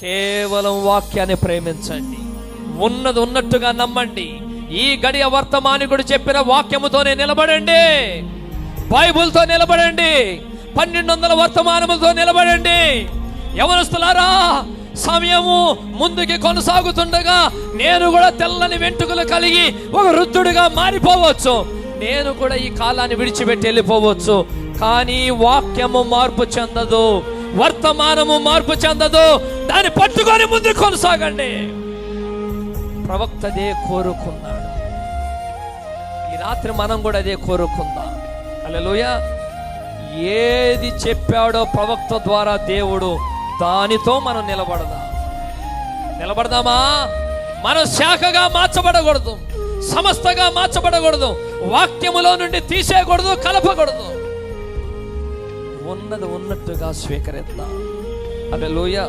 కేవలం వాక్యాన్ని ప్రేమించండి, ఉన్నది ఉన్నట్టుగా నమ్మండి. ఈ గడియ వర్తమానికుడు చెప్పిన వాక్యముతోనే నిలబడండి, బైబుల్తో నిలబడండి, 1200 వర్తమానములతో నిలబడండి. యవనస్తులారా, సమయము ముందుకి కొనసాగుతుండగా నేను కూడా తెల్లని వెంట్రుకలు కలిగి ఒక వృద్ధుడిగా మారిపోవచ్చు, నేను కూడా ఈ కాలాన్ని విడిచిపెట్టి వెళ్ళిపోవచ్చు. కానీ వాక్యము మార్పు చెందదు, వర్తమానము మార్పు చెందదు. దాన్ని పట్టుకొని ముందుకు కొనసాగండి. ప్రవక్త అదే కోరుకున్నాడు. ఈ రాత్రి మనం కూడా అదే కోరుకుందాం. హల్లెలూయా. ఏది చెప్పాడో ప్రవక్త ద్వారా దేవుడు, దానితో మనం నిలబడదామా? మనం శాఖగా మార్చబడకూడదు, సమస్తగా మార్చబడకూడదు, వాక్యములో నుండి తీసేయకూడదు, కలపకూడదు. ఉన్నది ఉన్నట్టుగా స్వీకరిద్దాం. హల్లెలూయా.